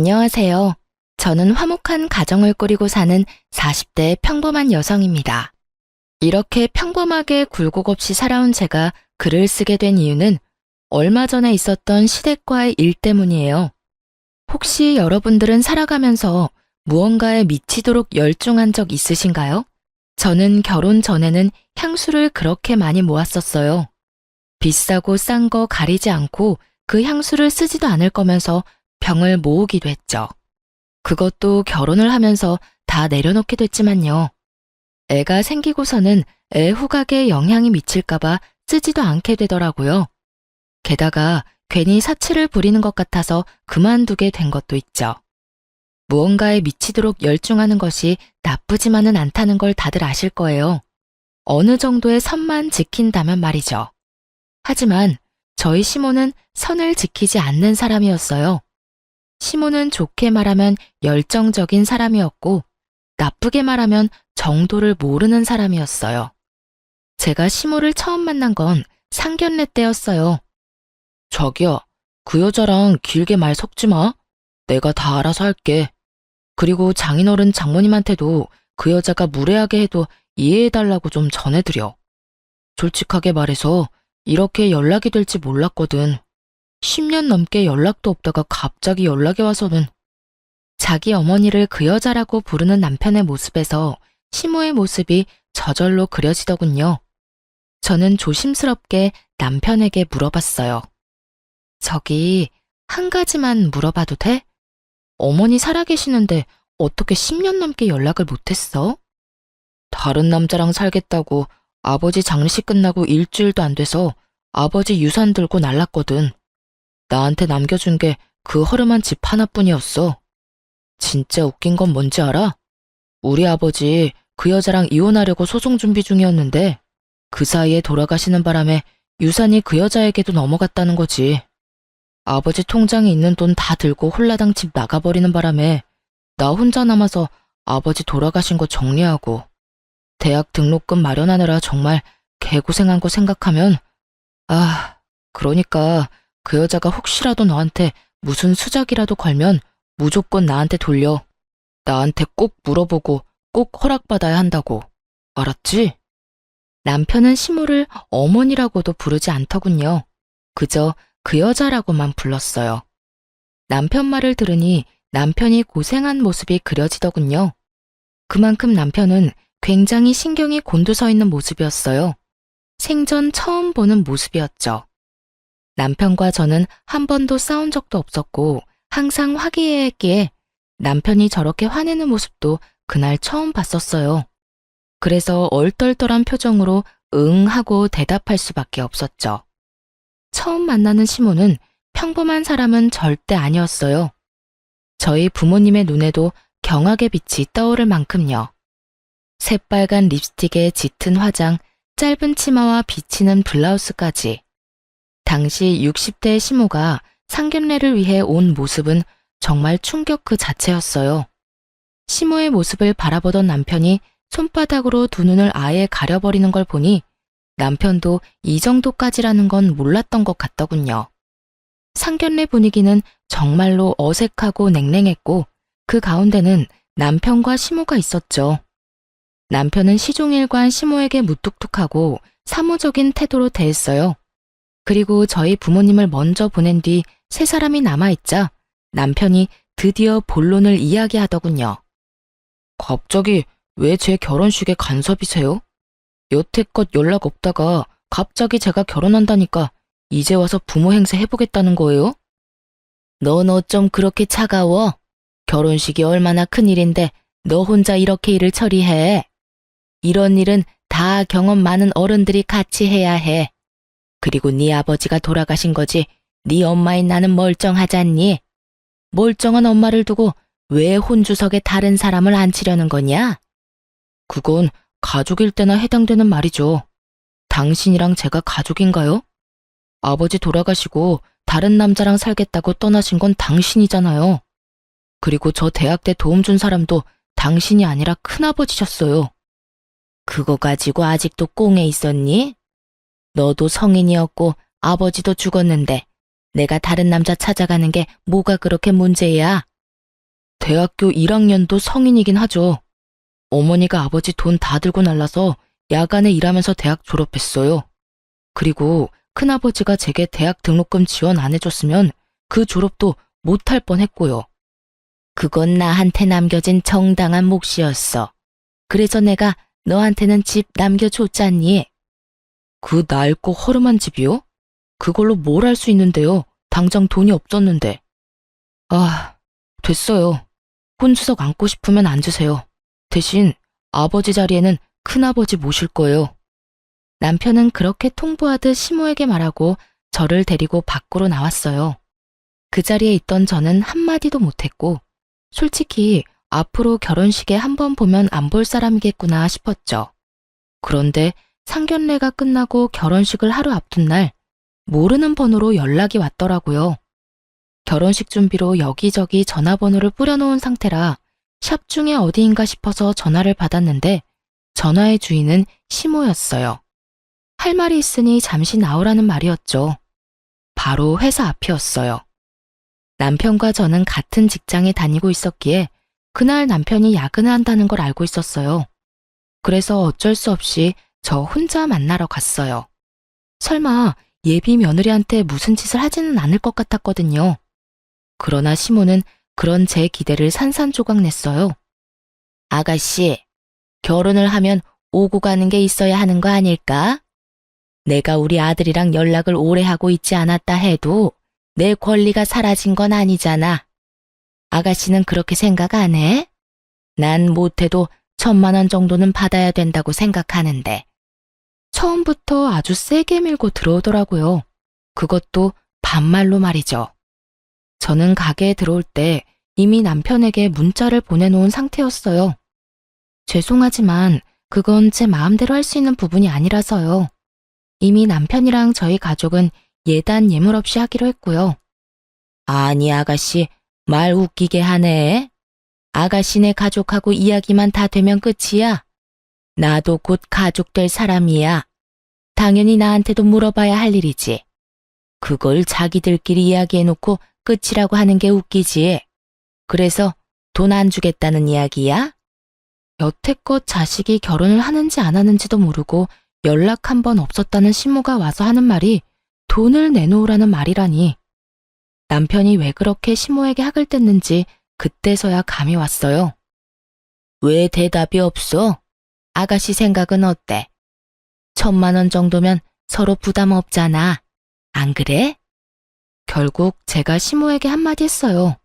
안녕하세요. 저는 화목한 가정을 꾸리고 사는 40대 평범한 여성입니다. 이렇게 평범하게 굴곡 없이 살아온 제가 글을 쓰게 된 이유는 얼마 전에 있었던 시댁과의 일 때문이에요. 혹시 여러분들은 살아가면서 무언가에 미치도록 열중한 적 있으신가요? 저는 결혼 전에는 향수를 그렇게 많이 모았었어요. 비싸고 싼 거 가리지 않고 그 향수를 쓰지도 않을 거면서 병을 모으기도 했죠. 그것도 결혼을 하면서 다 내려놓게 됐지만요. 애가 생기고서는 애 후각에 영향이 미칠까봐 쓰지도 않게 되더라고요. 게다가 괜히 사치를 부리는 것 같아서 그만두게 된 것도 있죠. 무언가에 미치도록 열중하는 것이 나쁘지만은 않다는 걸 다들 아실 거예요. 어느 정도의 선만 지킨다면 말이죠. 하지만 저희 시모는 선을 지키지 않는 사람이었어요. 시모는 좋게 말하면 열정적인 사람이었고 나쁘게 말하면 정도를 모르는 사람이었어요. 제가 시모를 처음 만난 건 상견례 때였어요. 자기야, 그 여자랑 길게 말 섞지 마. 내가 다 알아서 할게. 그리고 장인어른 장모님한테도 그 여자가 무례하게 해도 이해해달라고 좀 전해드려. 솔직하게 말해서 이렇게 연락이 될지 몰랐거든. 10년 넘게 연락도 없다가 갑자기 연락이 와서는. 자기 어머니를 그 여자라고 부르는 남편의 모습에서 시모의 모습이 저절로 그려지더군요. 저는 조심스럽게 남편에게 물어봤어요. 저기, 한 가지만 물어봐도 돼? 어머니 살아계시는데 어떻게 10년 넘게 연락을 못했어? 다른 남자랑 살겠다고 아버지 장례식 끝나고 일주일도 안 돼서 아버지 유산 들고 날랐거든. 나한테 남겨준 게 그 허름한 집 하나뿐이었어. 진짜 웃긴 건 뭔지 알아? 우리 아버지 그 여자랑 이혼하려고 소송 준비 중이었는데 그 사이에 돌아가시는 바람에 유산이 그 여자에게도 넘어갔다는 거지. 아버지 통장에 있는 돈 다 들고 홀라당 집 나가버리는 바람에 나 혼자 남아서 아버지 돌아가신 거 정리하고 대학 등록금 마련하느라 정말 개고생한 거 생각하면 그러니까 그 여자가 혹시라도 너한테 무슨 수작이라도 걸면 무조건 나한테 돌려. 나한테 꼭 물어보고 꼭 허락받아야 한다고. 알았지? 남편은 시모를 어머니라고도 부르지 않더군요. 그저 그 여자라고만 불렀어요. 남편 말을 들으니 남편이 고생한 모습이 그려지더군요. 그만큼 남편은 굉장히 신경이 곤두서 있는 모습이었어요. 생전 처음 보는 모습이었죠. 남편과 저는 한 번도 싸운 적도 없었고 항상 화기애애했기에 남편이 저렇게 화내는 모습도 그날 처음 봤었어요. 그래서 얼떨떨한 표정으로 응 하고 대답할 수밖에 없었죠. 처음 만나는 시모는 평범한 사람은 절대 아니었어요. 저희 부모님의 눈에도 경악의 빛이 떠오를 만큼요. 새빨간 립스틱에 짙은 화장, 짧은 치마와 비치는 블라우스까지. 당시 60대의 시모가 상견례를 위해 온 모습은 정말 충격 그 자체였어요. 시모의 모습을 바라보던 남편이 손바닥으로 두 눈을 아예 가려버리는 걸 보니 남편도 이 정도까지라는 건 몰랐던 것 같더군요. 상견례 분위기는 정말로 어색하고 냉랭했고 그 가운데는 남편과 시모가 있었죠. 남편은 시종일관 시모에게 무뚝뚝하고 사무적인 태도로 대했어요. 그리고 저희 부모님을 먼저 보낸 뒤 세 사람이 남아있자 남편이 드디어 본론을 이야기하더군요. 갑자기 왜 제 결혼식에 간섭이세요? 여태껏 연락 없다가 갑자기 제가 결혼한다니까 이제 와서 부모 행세 해보겠다는 거예요? 넌 어쩜 그렇게 차가워? 결혼식이 얼마나 큰일인데 너 혼자 이렇게 일을 처리해. 이런 일은 다 경험 많은 어른들이 같이 해야 해. 그리고 네 아버지가 돌아가신 거지 네 엄마인 나는 멀쩡하잖니? 멀쩡한 엄마를 두고 왜 혼주석에 다른 사람을 앉히려는 거냐? 그건 가족일 때나 해당되는 말이죠. 당신이랑 제가 가족인가요? 아버지 돌아가시고 다른 남자랑 살겠다고 떠나신 건 당신이잖아요. 그리고 저 대학 때 도움 준 사람도 당신이 아니라 큰아버지셨어요. 그거 가지고 아직도 꽁에 있었니? 너도 성인이었고 아버지도 죽었는데 내가 다른 남자 찾아가는 게 뭐가 그렇게 문제야? 대학교 1학년도 성인이긴 하죠. 어머니가 아버지 돈 다 들고 날라서 야간에 일하면서 대학 졸업했어요. 그리고 큰아버지가 제게 대학 등록금 지원 안 해줬으면 그 졸업도 못할 뻔했고요. 그건 나한테 남겨진 정당한 몫이었어. 그래서 내가 너한테는 집 남겨줬잖니. 그 낡고 허름한 집이요? 그걸로 뭘 할 수 있는데요? 당장 돈이 없었는데. 아, 됐어요. 혼주석 앉고 싶으면 앉으세요. 대신 아버지 자리에는 큰아버지 모실 거예요. 남편은 그렇게 통보하듯 시모에게 말하고 저를 데리고 밖으로 나왔어요. 그 자리에 있던 저는 한마디도 못했고 솔직히 앞으로 결혼식에 한 번 보면 안 볼 사람이겠구나 싶었죠. 그런데 상견례가 끝나고 결혼식을 하루 앞둔 날 모르는 번호로 연락이 왔더라고요. 결혼식 준비로 여기저기 전화번호를 뿌려놓은 상태라 샵 중에 어디인가 싶어서 전화를 받았는데 전화의 주인은 시모였어요. 할 말이 있으니 잠시 나오라는 말이었죠. 바로 회사 앞이었어요. 남편과 저는 같은 직장에 다니고 있었기에 그날 남편이 야근을 한다는 걸 알고 있었어요. 그래서 어쩔 수 없이 저 혼자 만나러 갔어요. 설마 예비 며느리한테 무슨 짓을 하지는 않을 것 같았거든요. 그러나 시모는 그런 제 기대를 산산조각 냈어요. 아가씨, 결혼을 하면 오고 가는 게 있어야 하는 거 아닐까? 내가 우리 아들이랑 연락을 오래 하고 있지 않았다 해도 내 권리가 사라진 건 아니잖아. 아가씨는 그렇게 생각 안 해? 난 못해도 1,000만 원 정도는 받아야 된다고 생각하는데. 처음부터 아주 세게 밀고 들어오더라고요. 그것도 반말로 말이죠. 저는 가게에 들어올 때 이미 남편에게 문자를 보내놓은 상태였어요. 죄송하지만 그건 제 마음대로 할 수 있는 부분이 아니라서요. 이미 남편이랑 저희 가족은 예단 예물 없이 하기로 했고요. 아니 아가씨, 말 웃기게 하네. 아가씨네 가족하고 이야기만 다 되면 끝이야. 나도 곧 가족 될 사람이야. 당연히 나한테도 물어봐야 할 일이지. 그걸 자기들끼리 이야기해놓고 끝이라고 하는 게 웃기지. 그래서 돈 안 주겠다는 이야기야? 여태껏 자식이 결혼을 하는지 안 하는지도 모르고 연락 한 번 없었다는 시모가 와서 하는 말이 돈을 내놓으라는 말이라니. 남편이 왜 그렇게 시모에게 학을 뗐는지 그때서야 감이 왔어요. 왜 대답이 없어? 아가씨 생각은 어때? 1,000만 원 정도면 서로 부담 없잖아. 안 그래? 결국 제가 시모에게 한마디 했어요.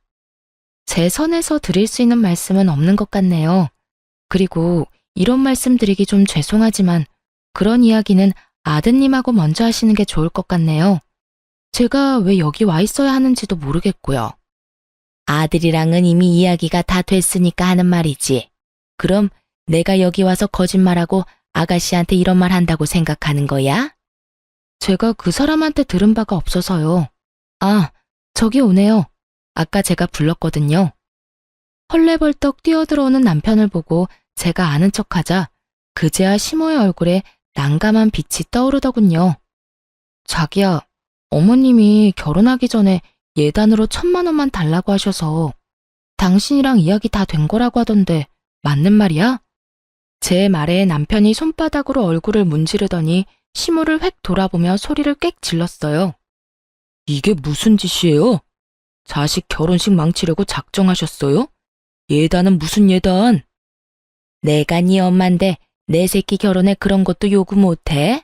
제 선에서 드릴 수 있는 말씀은 없는 것 같네요. 그리고 이런 말씀 드리기 좀 죄송하지만 그런 이야기는 아드님하고 먼저 하시는 게 좋을 것 같네요. 제가 왜 여기 와 있어야 하는지도 모르겠고요. 아들이랑은 이미 이야기가 다 됐으니까 하는 말이지. 그럼 내가 여기 와서 거짓말하고 아가씨한테 이런 말 한다고 생각하는 거야? 제가 그 사람한테 들은 바가 없어서요. 아, 저기 오네요. 아까 제가 불렀거든요. 헐레벌떡 뛰어들어오는 남편을 보고 제가 아는 척하자 그제야 시모의 얼굴에 난감한 빛이 떠오르더군요. 자기야, 어머님이 결혼하기 전에 예단으로 1,000만 원만 달라고 하셔서 당신이랑 이야기 다 된 거라고 하던데 맞는 말이야? 제 말에 남편이 손바닥으로 얼굴을 문지르더니 시모를 획 돌아보며 소리를 꽥 질렀어요. 이게 무슨 짓이에요? 자식 결혼식 망치려고 작정하셨어요? 예단은 무슨 예단? 내가 네 엄만데 내 새끼 결혼에 그런 것도 요구 못해?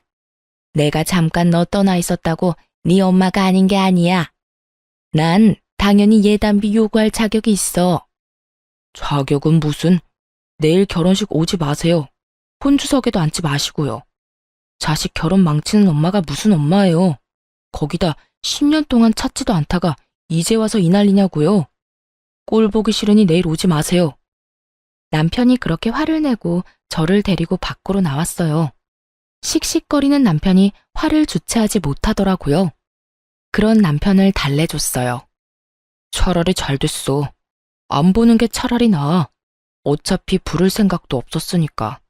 내가 잠깐 너 떠나 있었다고 네 엄마가 아닌 게 아니야. 난 당연히 예단비 요구할 자격이 있어. 자격은 무슨? 내일 결혼식 오지 마세요. 혼주석에도 앉지 마시고요. 자식 결혼 망치는 엄마가 무슨 엄마예요. 거기다 10년 동안 찾지도 않다가 이제 와서 이 난리냐고요. 꼴 보기 싫으니 내일 오지 마세요. 남편이 그렇게 화를 내고 저를 데리고 밖으로 나왔어요. 씩씩거리는 남편이 화를 주체하지 못하더라고요. 그런 남편을 달래줬어요. 차라리 잘 됐어. 안 보는 게 차라리 나아. 어차피 부를 생각도 없었으니까.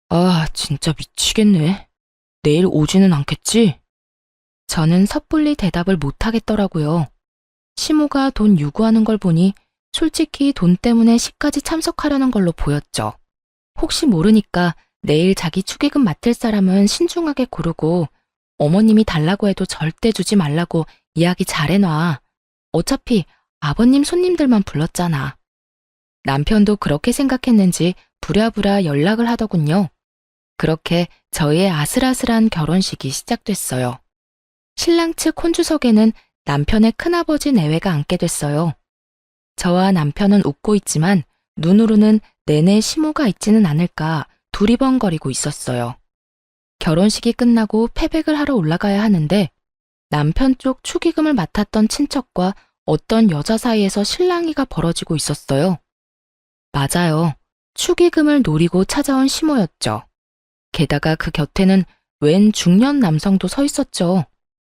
아, 진짜 미치겠네. 내일 오지는 않겠지? 저는 섣불리 대답을 못하겠더라고요. 시모가 돈 요구하는 걸 보니 솔직히 돈 때문에 시까지 참석하려는 걸로 보였죠. 혹시 모르니까 내일 자기 축의금 맡을 사람은 신중하게 고르고 어머님이 달라고 해도 절대 주지 말라고 이야기 잘해놔. 어차피 아버님 손님들만 불렀잖아. 남편도 그렇게 생각했는지 부랴부랴 연락을 하더군요. 그렇게 저희의 아슬아슬한 결혼식이 시작됐어요. 신랑 측 혼주석에는 남편의 큰아버지 내외가 앉게 됐어요. 저와 남편은 웃고 있지만 눈으로는 내내 시모가 있지는 않을까 두리번거리고 있었어요. 결혼식이 끝나고 패백을 하러 올라가야 하는데 남편 쪽 축의금을 맡았던 친척과 어떤 여자 사이에서 실랑이가 벌어지고 있었어요. 맞아요. 축의금을 노리고 찾아온 시모였죠. 게다가 그 곁에는 웬 중년 남성도 서 있었죠.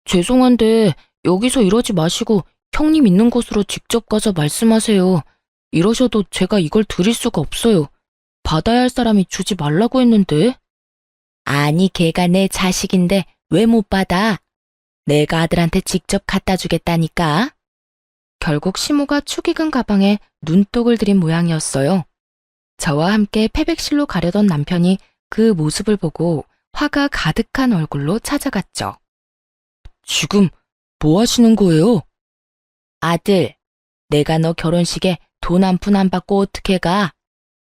죄송한데 여기서 이러지 마시고 형님 있는 곳으로 직접 가서 말씀하세요. 이러셔도 제가 이걸 드릴 수가 없어요. 받아야 할 사람이 주지 말라고 했는데. 아니, 걔가 내 자식인데 왜 못 받아? 내가 아들한테 직접 갖다 주겠다니까. 결국 시모가 축의금 가방에 눈독을 들인 모양이었어요. 저와 함께 패백실로 가려던 남편이 그 모습을 보고 화가 가득한 얼굴로 찾아갔죠. 지금 뭐 하시는 거예요? 아들, 내가 너 결혼식에 돈 한 푼 안 받고 어떻게 가?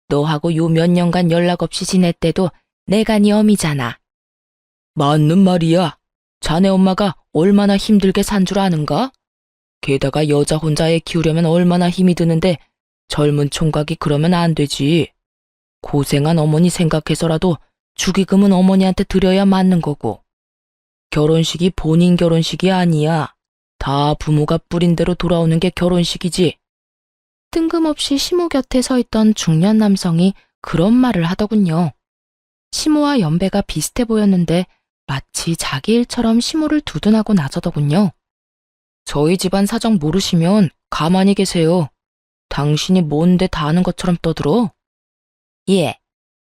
너하고 요 몇 년간 연락 없이 지냈대도 내가 네 어미잖아. 맞는 말이야. 자네 엄마가 얼마나 힘들게 산 줄 아는가? 게다가 여자 혼자 애 키우려면 얼마나 힘이 드는데 젊은 총각이 그러면 안 되지. 고생한 어머니 생각해서라도 축의금은 어머니한테 드려야 맞는 거고. 결혼식이 본인 결혼식이 아니야. 다 부모가 뿌린 대로 돌아오는 게 결혼식이지. 뜬금없이 시모 곁에 서 있던 중년 남성이 그런 말을 하더군요. 시모와 연배가 비슷해 보였는데 마치 자기 일처럼 시모를 두둔하고 나서더군요. 저희 집안 사정 모르시면 가만히 계세요. 당신이 뭔데 다 아는 것처럼 떠들어? 예,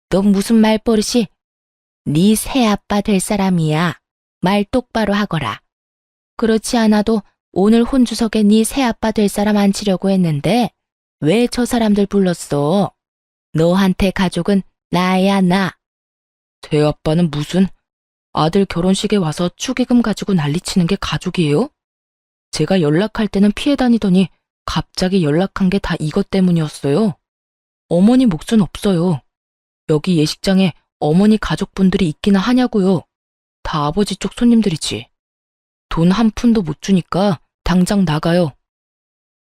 너 무슨 말버릇이? 네 새아빠 될 사람이야. 말 똑바로 하거라. 그렇지 않아도 오늘 혼주석에 네 새아빠 될 사람 앉히려고 했는데 왜 저 사람들 불렀어? 너한테 가족은 나야 나. 새아빠는 무슨? 아들 결혼식에 와서 축의금 가지고 난리치는 게 가족이에요? 제가 연락할 때는 피해 다니더니 갑자기 연락한 게 다 이것 때문이었어요. 어머니 몫은 없어요. 여기 예식장에 어머니 가족분들이 있기나 하냐고요. 다 아버지 쪽 손님들이지. 돈 한 푼도 못 주니까 당장 나가요.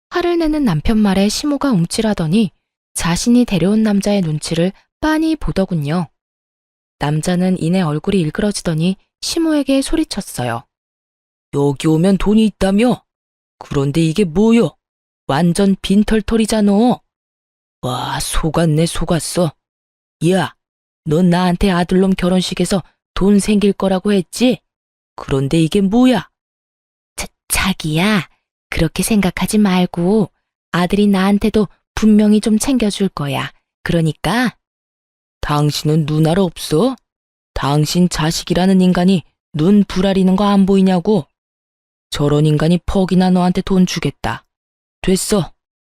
화를 내는 남편 말에 시모가 움찔하더니 자신이 데려온 남자의 눈치를 빤히 보더군요. 남자는 이내 얼굴이 일그러지더니 시모에게 소리쳤어요. 여기 오면 돈이 있다며? 그런데 이게 뭐여? 완전 빈털털이잖아. 와, 속았네 속았어. 야, 넌 나한테 아들놈 결혼식에서 돈 생길 거라고 했지? 그런데 이게 뭐야? 자기야, 그렇게 생각하지 말고 아들이 나한테도 분명히 좀 챙겨줄 거야. 그러니까. 당신은 눈 알아 없어? 당신 자식이라는 인간이 눈 부라리는 거 안 보이냐고? 저런 인간이 퍽이나 너한테 돈 주겠다. 됐어.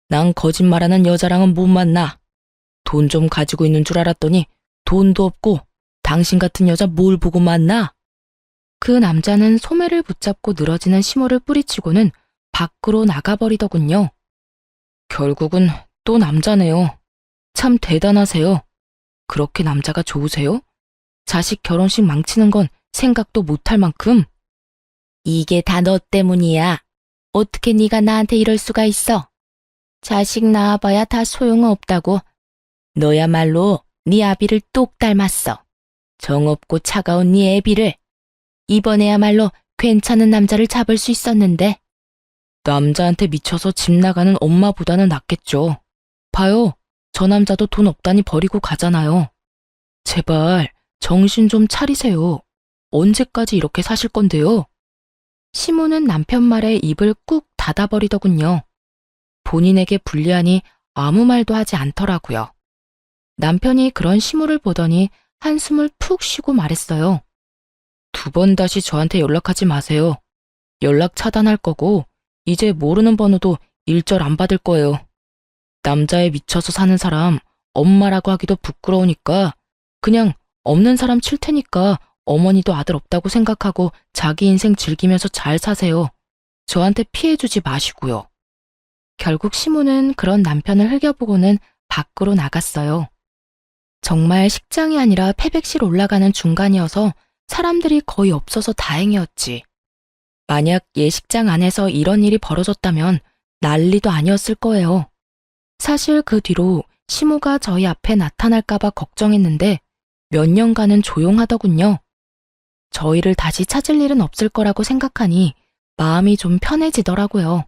난 거짓말하는 여자랑은 못 만나. 돈 좀 가지고 있는 줄 알았더니 돈도 없고 당신 같은 여자 뭘 보고 만나? 그 남자는 소매를 붙잡고 늘어지는 시모를 뿌리치고는 밖으로 나가버리더군요. 결국은 또 남자네요. 참 대단하세요. 그렇게 남자가 좋으세요? 자식 결혼식 망치는 건 생각도 못할 만큼. 이게 다 너 때문이야. 어떻게 네가 나한테 이럴 수가 있어? 자식 낳아봐야 다 소용없다고. 너야말로 네 아비를 똑 닮았어. 정없고 차가운 네 애비를. 이번에야말로 괜찮은 남자를 잡을 수 있었는데. 남자한테 미쳐서 집 나가는 엄마보다는 낫겠죠. 봐요. 저 남자도 돈 없다니 버리고 가잖아요. 제발 정신 좀 차리세요. 언제까지 이렇게 사실 건데요? 시모는 남편 말에 입을 꾹 닫아버리더군요. 본인에게 불리하니 아무 말도 하지 않더라고요. 남편이 그런 시모를 보더니 한숨을 푹 쉬고 말했어요. 2번 다시 저한테 연락하지 마세요. 연락 차단할 거고 이제 모르는 번호도 일절 안 받을 거예요. 남자에 미쳐서 사는 사람 엄마라고 하기도 부끄러우니까 그냥 없는 사람 칠 테니까 어머니도 아들 없다고 생각하고 자기 인생 즐기면서 잘 사세요. 저한테 피해주지 마시고요. 결국 시모는 그런 남편을 흘겨보고는 밖으로 나갔어요. 정말 식장이 아니라 패백실 올라가는 중간이어서 사람들이 거의 없어서 다행이었지. 만약 예식장 안에서 이런 일이 벌어졌다면 난리도 아니었을 거예요. 사실 그 뒤로 시모가 저희 앞에 나타날까봐 걱정했는데 몇 년간은 조용하더군요. 저희를 다시 찾을 일은 없을 거라고 생각하니 마음이 좀 편해지더라고요.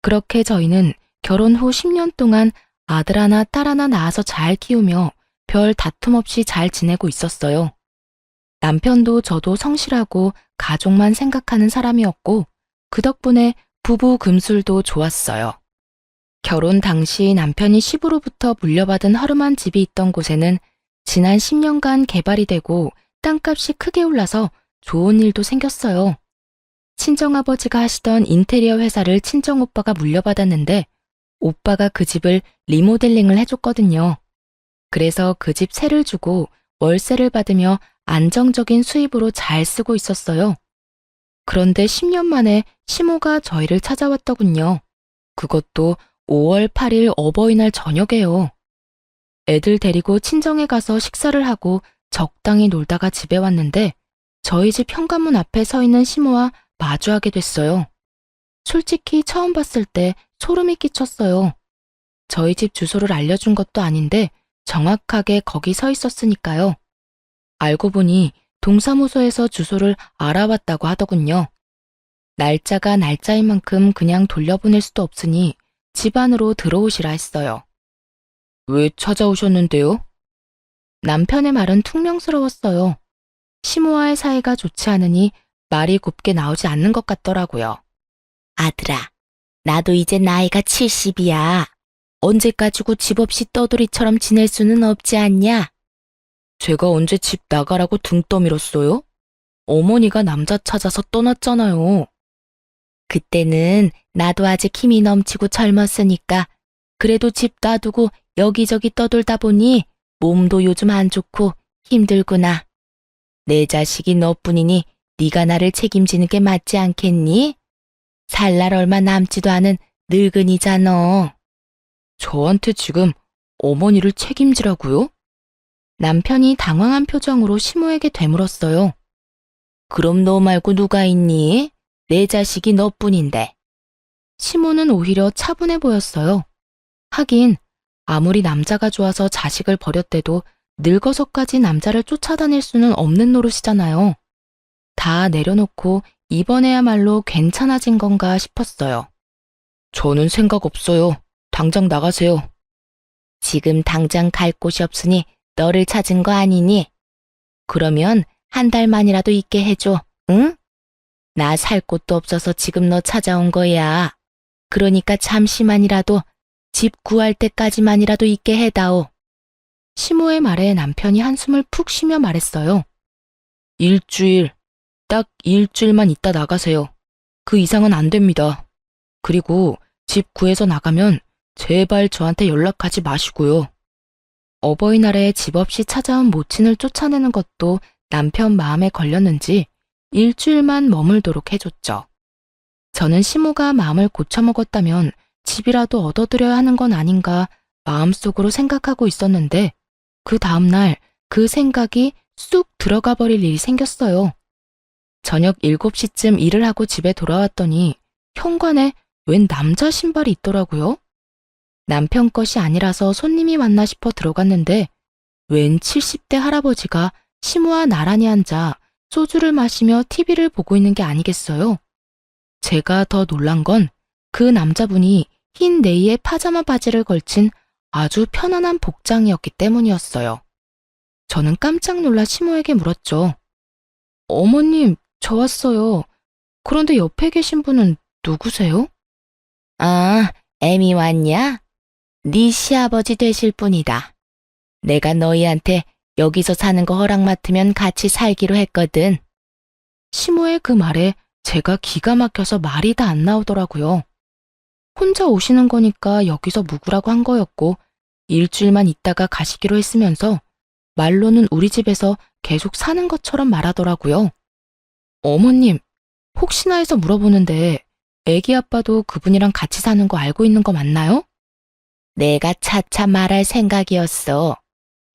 그렇게 저희는 결혼 후 10년 동안 아들 하나, 딸 하나 낳아서 잘 키우며 별 다툼 없이 잘 지내고 있었어요. 남편도 저도 성실하고 가족만 생각하는 사람이었고 그 덕분에 부부 금술도 좋았어요. 결혼 당시 남편이 시부로부터 물려받은 허름한 집이 있던 곳에는 지난 10년간 개발이 되고 땅값이 크게 올라서 좋은 일도 생겼어요. 친정아버지가 하시던 인테리어 회사를 친정오빠가 물려받았는데 오빠가 그 집을 리모델링을 해줬거든요. 그래서 그 집 세를 주고 월세를 받으며 안정적인 수입으로 잘 쓰고 있었어요. 그런데 10년 만에 시모가 저희를 찾아왔더군요. 그것도 5월 8일 어버이날 저녁에요. 애들 데리고 친정에 가서 식사를 하고 적당히 놀다가 집에 왔는데 저희 집 현관문 앞에 서 있는 시모와 마주하게 됐어요. 솔직히 처음 봤을 때 소름이 끼쳤어요. 저희 집 주소를 알려준 것도 아닌데 정확하게 거기 서 있었으니까요. 알고 보니 동사무소에서 주소를 알아봤다고 하더군요. 날짜가 날짜인 만큼 그냥 돌려보낼 수도 없으니 집 안으로 들어오시라 했어요. 왜 찾아오셨는데요? 남편의 말은 퉁명스러웠어요. 시모와의 사이가 좋지 않으니 말이 곱게 나오지 않는 것 같더라고요. 아들아, 나도 이제 나이가 70이야. 언제 가지고 집 없이 떠돌이처럼 지낼 수는 없지 않냐? 제가 언제 집 나가라고 등 떠밀었어요? 어머니가 남자 찾아서 떠났잖아요. 그때는 나도 아직 힘이 넘치고 젊었으니까 그래도 집 놔두고 여기저기 떠돌다 보니 몸도 요즘 안 좋고 힘들구나. 내 자식이 너뿐이니 네가 나를 책임지는 게 맞지 않겠니? 살 날 얼마 남지도 않은 늙은이잖아. 저한테 지금 어머니를 책임지라고요? 남편이 당황한 표정으로 시모에게 되물었어요. 그럼 너 말고 누가 있니? 내 자식이 너뿐인데. 시모는 오히려 차분해 보였어요. 하긴 아무리 남자가 좋아서 자식을 버렸대도 늙어서까지 남자를 쫓아다닐 수는 없는 노릇이잖아요. 다 내려놓고 이번에야말로 괜찮아진 건가 싶었어요. 저는 생각 없어요. 당장 나가세요. 지금 당장 갈 곳이 없으니 너를 찾은 거 아니니? 그러면 한 달만이라도 있게 해줘, 응? 나 살 곳도 없어서 지금 너 찾아온 거야. 그러니까 잠시만이라도 집 구할 때까지만이라도 있게 해다오. 시모의 말에 남편이 한숨을 푹 쉬며 말했어요. 일주일, 딱 일주일만 있다 나가세요. 그 이상은 안 됩니다. 그리고 집 구해서 나가면 제발 저한테 연락하지 마시고요. 어버이날에 집 없이 찾아온 모친을 쫓아내는 것도 남편 마음에 걸렸는지 일주일만 머물도록 해줬죠. 저는 시모가 마음을 고쳐먹었다면 집이라도 얻어들여야 하는 건 아닌가 마음속으로 생각하고 있었는데 그 다음날 그 생각이 쑥 들어가 버릴 일이 생겼어요. 저녁 7시쯤 일을 하고 집에 돌아왔더니 현관에 웬 남자 신발이 있더라고요. 남편 것이 아니라서 손님이 왔나 싶어 들어갔는데 웬 70대 할아버지가 시모와 나란히 앉아 소주를 마시며 TV를 보고 있는 게 아니겠어요? 제가 더 놀란 건 그 남자분이 흰 네이에 파자마 바지를 걸친 아주 편안한 복장이었기 때문이었어요. 저는 깜짝 놀라 시모에게 물었죠. 어머님, 저 왔어요. 그런데 옆에 계신 분은 누구세요? 아, 애미 왔냐? 네 시아버지 되실 분이다. 내가 너희한테 여기서 사는 거 허락 맡으면 같이 살기로 했거든. 시모의 그 말에 제가 기가 막혀서 말이 다 안 나오더라고요. 혼자 오시는 거니까 여기서 묵으라고 한 거였고 일주일만 있다가 가시기로 했으면서 말로는 우리 집에서 계속 사는 것처럼 말하더라고요. 어머님, 혹시나 해서 물어보는데 애기 아빠도 그분이랑 같이 사는 거 알고 있는 거 맞나요? 내가 차차 말할 생각이었어.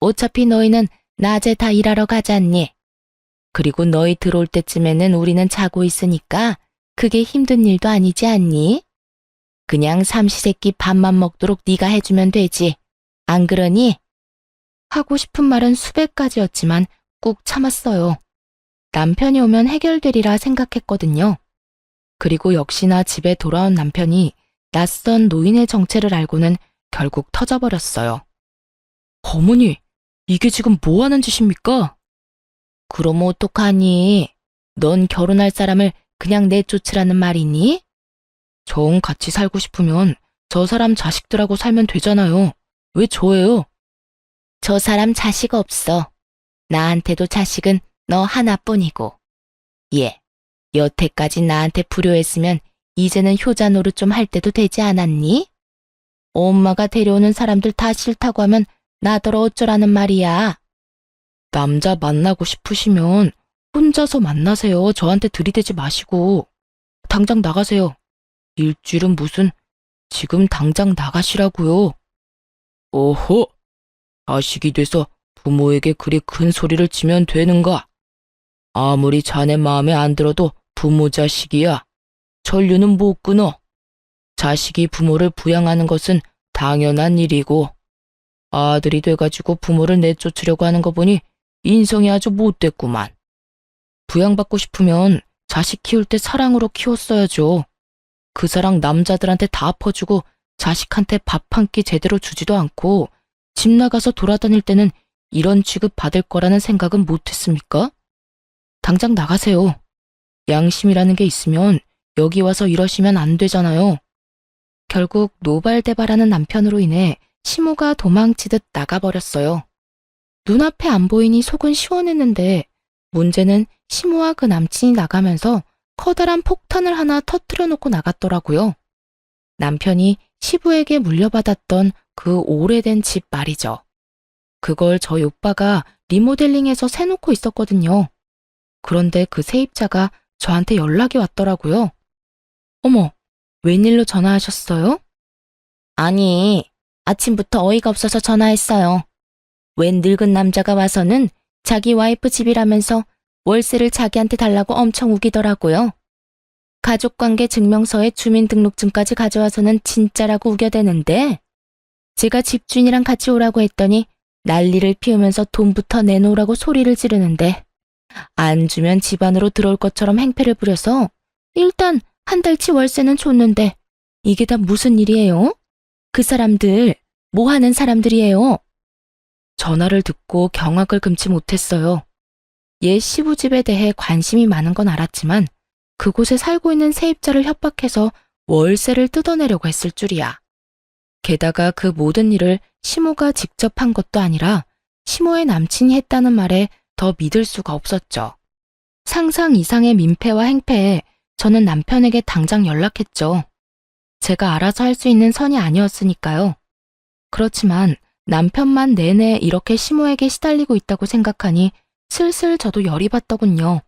어차피 너희는 낮에 다 일하러 가잖니. 그리고 너희 들어올 때쯤에는 우리는 자고 있으니까 그게 힘든 일도 아니지 않니? 그냥 삼시세끼 밥만 먹도록 네가 해주면 되지. 안 그러니? 하고 싶은 말은 수백 가지였지만 꾹 참았어요. 남편이 오면 해결되리라 생각했거든요. 그리고 역시나 집에 돌아온 남편이 낯선 노인의 정체를 알고는 결국 터져버렸어요. 어머니, 이게 지금 뭐 하는 짓입니까? 그럼 어떡하니? 넌 결혼할 사람을 그냥 내쫓으라는 말이니? 정 같이 살고 싶으면 저 사람 자식들하고 살면 되잖아요. 왜 저예요? 저 사람 자식 없어. 나한테도 자식은 너 하나뿐이고. 예, 여태까지 나한테 불효했으면 이제는 효자 노릇 좀 할 때도 되지 않았니? 엄마가 데려오는 사람들 다 싫다고 하면 나더러 어쩌라는 말이야. 남자 만나고 싶으시면 혼자서 만나세요. 저한테 들이대지 마시고. 당장 나가세요. 일주일은 무슨, 지금 당장 나가시라고요. 어허, 자식이 돼서 부모에게 그리 큰 소리를 치면 되는가? 아무리 자네 마음에 안 들어도 부모 자식이야. 전류는 못 끊어. 자식이 부모를 부양하는 것은 당연한 일이고, 아들이 돼가지고 부모를 내쫓으려고 하는 거 보니 인성이 아주 못됐구만. 부양받고 싶으면 자식 키울 때 사랑으로 키웠어야죠. 그 사랑 남자들한테 다 퍼주고 자식한테 밥 한 끼 제대로 주지도 않고 집 나가서 돌아다닐 때는 이런 취급 받을 거라는 생각은 못했습니까? 당장 나가세요. 양심이라는 게 있으면 여기 와서 이러시면 안 되잖아요. 결국 노발대발하는 남편으로 인해 시모가 도망치듯 나가버렸어요. 눈앞에 안 보이니 속은 시원했는데 문제는 시모와 그 남친이 나가면서 커다란 폭탄을 하나 터뜨려 놓고 나갔더라고요. 남편이 시부에게 물려받았던 그 오래된 집 말이죠. 그걸 저희 오빠가 리모델링해서 세놓고 있었거든요. 그런데 그 세입자가 저한테 연락이 왔더라고요. 어머, 웬일로 전화하셨어요? 아니, 아침부터 어이가 없어서 전화했어요. 웬 늙은 남자가 와서는 자기 와이프 집이라면서 월세를 자기한테 달라고 엄청 우기더라고요. 가족관계 증명서에 주민등록증까지 가져와서는 진짜라고 우겨대는데 제가 집주인이랑 같이 오라고 했더니 난리를 피우면서 돈부터 내놓으라고 소리를 지르는데 안 주면 집 안으로 들어올 것처럼 행패를 부려서 일단 한 달치 월세는 줬는데 이게 다 무슨 일이에요? 그 사람들 뭐 하는 사람들이에요? 전화를 듣고 경악을 금치 못했어요. 옛 시부집에 대해 관심이 많은 건 알았지만 그곳에 살고 있는 세입자를 협박해서 월세를 뜯어내려고 했을 줄이야. 게다가 그 모든 일을 시모가 직접 한 것도 아니라 시모의 남친이 했다는 말에 더 믿을 수가 없었죠. 상상 이상의 민폐와 행패에 저는 남편에게 당장 연락했죠. 제가 알아서 할 수 있는 선이 아니었으니까요. 그렇지만 남편만 내내 이렇게 시모에게 시달리고 있다고 생각하니 슬슬 저도 열이 받더군요.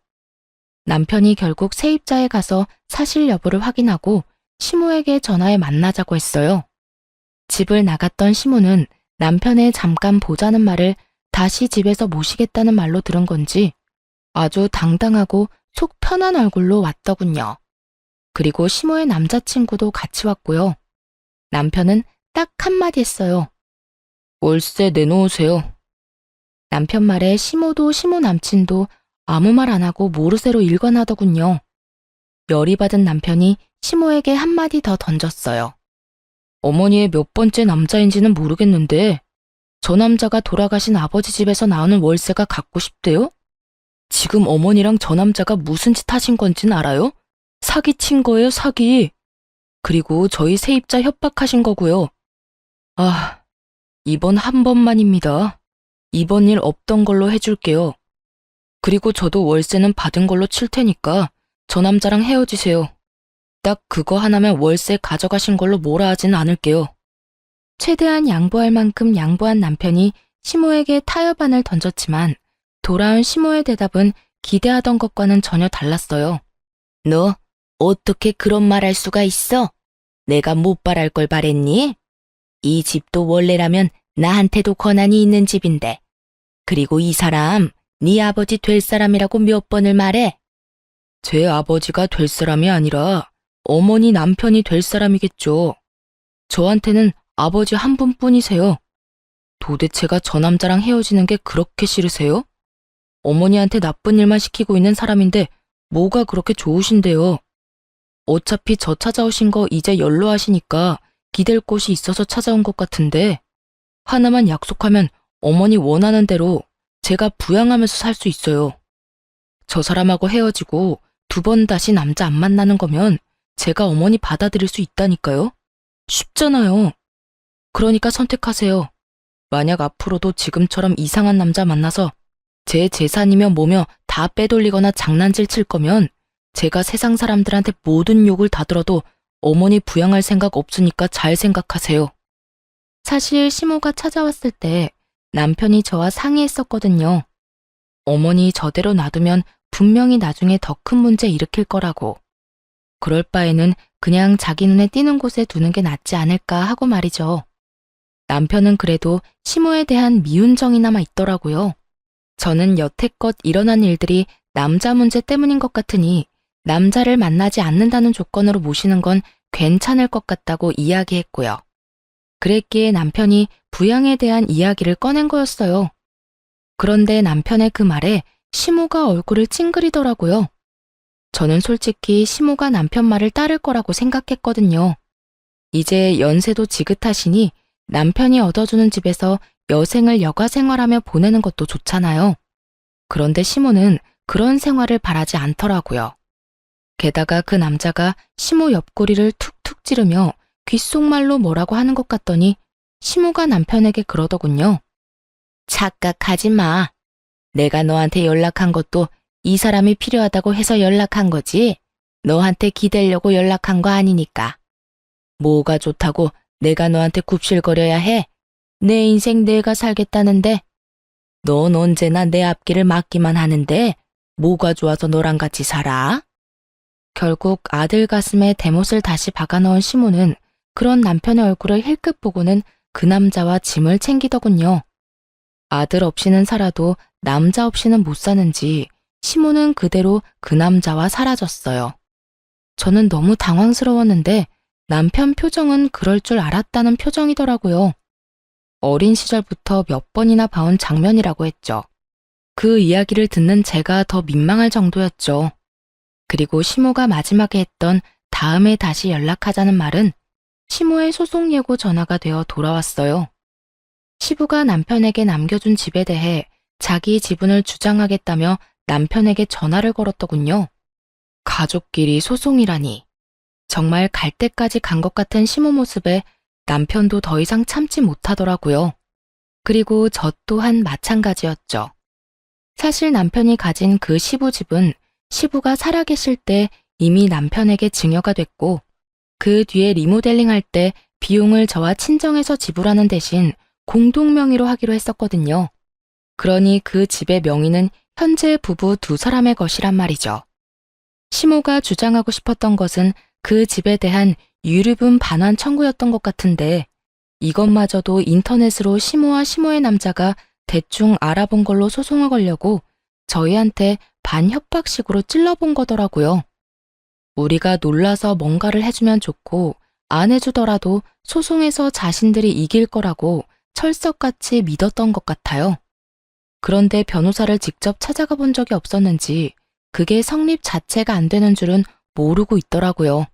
남편이 결국 세입자에 가서 사실 여부를 확인하고 시모에게 전화해 만나자고 했어요. 집을 나갔던 시모는 남편의 잠깐 보자는 말을 다시 집에서 모시겠다는 말로 들은 건지 아주 당당하고 속 편한 얼굴로 왔더군요. 그리고 시모의 남자친구도 같이 왔고요. 남편은 딱 한마디 했어요. 월세 내놓으세요. 남편 말에 시모도 시모 남친도 아무 말 안 하고 모르쇠로 일관하더군요. 열이 받은 남편이 시모에게 한마디 더 던졌어요. 어머니의 몇 번째 남자인지는 모르겠는데 저 남자가 돌아가신 아버지 집에서 나오는 월세가 갖고 싶대요? 지금 어머니랑 저 남자가 무슨 짓 하신 건지는 알아요? 사기친 거예요, 사기. 그리고 저희 세입자 협박하신 거고요. 아, 이번 한 번만입니다. 이번 일 없던 걸로 해줄게요. 그리고 저도 월세는 받은 걸로 칠 테니까 저 남자랑 헤어지세요. 딱 그거 하나면 월세 가져가신 걸로 뭐라 하진 않을게요. 최대한 양보할 만큼 양보한 남편이 시모에게 타협안을 던졌지만 돌아온 시모의 대답은 기대하던 것과는 전혀 달랐어요. 너 어떻게 그런 말 할 수가 있어? 내가 못 바랄 걸 바랬니? 이 집도 원래라면 나한테도 권한이 있는 집인데. 그리고 이 사람 네 아버지 될 사람이라고 몇 번을 말해? 제 아버지가 될 사람이 아니라 어머니 남편이 될 사람이겠죠. 저한테는 아버지 한 분뿐이세요. 도대체가 저 남자랑 헤어지는 게 그렇게 싫으세요? 어머니한테 나쁜 일만 시키고 있는 사람인데 뭐가 그렇게 좋으신데요? 어차피 저 찾아오신 거 이제 연로하시니까 기댈 곳이 있어서 찾아온 것 같은데 하나만 약속하면 어머니 원하는 대로 제가 부양하면서 살 수 있어요. 저 사람하고 헤어지고 2번 다시 남자 안 만나는 거면 제가 어머니 받아들일 수 있다니까요. 쉽잖아요. 그러니까 선택하세요. 만약 앞으로도 지금처럼 이상한 남자 만나서 제 재산이며 뭐며 다 빼돌리거나 장난질 칠 거면 제가 세상 사람들한테 모든 욕을 다 들어도 어머니 부양할 생각 없으니까 잘 생각하세요. 사실 시모가 찾아왔을 때 남편이 저와 상의했었거든요. 어머니 저대로 놔두면 분명히 나중에 더 큰 문제 일으킬 거라고. 그럴 바에는 그냥 자기 눈에 띄는 곳에 두는 게 낫지 않을까 하고 말이죠. 남편은 그래도 시모에 대한 미운정이 남아 있더라고요. 저는 여태껏 일어난 일들이 남자 문제 때문인 것 같으니 남자를 만나지 않는다는 조건으로 모시는 건 괜찮을 것 같다고 이야기했고요. 그랬기에 남편이 부양에 대한 이야기를 꺼낸 거였어요. 그런데 남편의 그 말에 시모가 얼굴을 찡그리더라고요. 저는 솔직히 시모가 남편 말을 따를 거라고 생각했거든요. 이제 연세도 지긋하시니 남편이 얻어주는 집에서 여생을 여가 생활하며 보내는 것도 좋잖아요. 그런데 시모는 그런 생활을 바라지 않더라고요. 게다가 그 남자가 시모 옆구리를 툭툭 찌르며 귓속말로 뭐라고 하는 것 같더니 시모가 남편에게 그러더군요. 착각하지 마. 내가 너한테 연락한 것도 이 사람이 필요하다고 해서 연락한 거지. 너한테 기대려고 연락한 거 아니니까. 뭐가 좋다고 내가 너한테 굽실거려야 해? 내 인생 내가 살겠다는데. 넌 언제나 내 앞길을 막기만 하는데 뭐가 좋아서 너랑 같이 살아? 결국 아들 가슴에 대못을 다시 박아넣은 시모는 그런 남편의 얼굴을 힐끗 보고는 그 남자와 짐을 챙기더군요. 아들 없이는 살아도 남자 없이는 못 사는지 시모는 그대로 그 남자와 사라졌어요. 저는 너무 당황스러웠는데 남편 표정은 그럴 줄 알았다는 표정이더라고요. 어린 시절부터 몇 번이나 봐온 장면이라고 했죠. 그 이야기를 듣는 제가 더 민망할 정도였죠. 그리고 시모가 마지막에 했던 다음에 다시 연락하자는 말은 시모의 소송 예고 전화가 되어 돌아왔어요. 시부가 남편에게 남겨준 집에 대해 자기 지분을 주장하겠다며 남편에게 전화를 걸었더군요. 가족끼리 소송이라니. 정말 갈 때까지 간 것 같은 시모 모습에 남편도 더 이상 참지 못하더라고요. 그리고 저 또한 마찬가지였죠. 사실 남편이 가진 그 시부 집은 시부가 살아계실 때 이미 남편에게 증여가 됐고 그 뒤에 리모델링할 때 비용을 저와 친정에서 지불하는 대신 공동 명의로 하기로 했었거든요. 그러니 그 집의 명의는 현재 부부 2사람의 것이란 말이죠. 시모가 주장하고 싶었던 것은 그 집에 대한 유류분 반환 청구였던 것 같은데 이것마저도 인터넷으로 시모와 시모의 남자가 대충 알아본 걸로 소송을 걸려고 저희한테 반협박식으로 찔러본 거더라고요. 우리가 놀라서 뭔가를 해주면 좋고 안 해주더라도 소송에서 자신들이 이길 거라고 철석같이 믿었던 것 같아요. 그런데 변호사를 직접 찾아가 본 적이 없었는지 그게 성립 자체가 안 되는 줄은 모르고 있더라고요.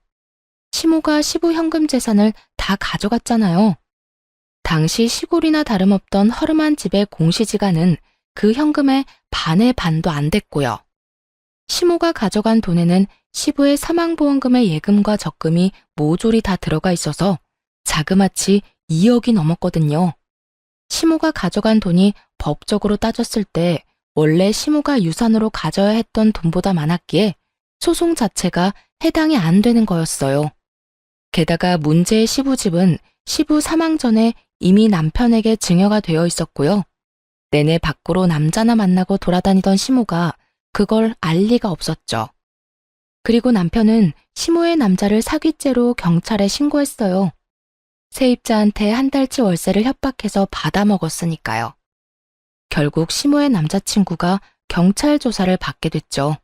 시모가 시부 현금 재산을 다 가져갔잖아요. 당시 시골이나 다름없던 허름한 집의 공시지가는 그 현금의 반의 반도 안 됐고요. 시모가 가져간 돈에는 시부의 사망보험금의 예금과 적금이 모조리 다 들어가 있어서 자그마치 2억이 넘었거든요. 시모가 가져간 돈이 법적으로 따졌을 때 원래 시모가 유산으로 가져야 했던 돈보다 많았기에 소송 자체가 해당이 안 되는 거였어요. 게다가 문제의 시부집은 시부 사망 전에 이미 남편에게 증여가 되어 있었고요. 내내 밖으로 남자나 만나고 돌아다니던 시모가 그걸 알 리가 없었죠. 그리고 남편은 시모의 남자를 사기죄로 경찰에 신고했어요. 세입자한테 한 달치 월세를 협박해서 받아먹었으니까요. 결국 시모의 남자친구가 경찰 조사를 받게 됐죠.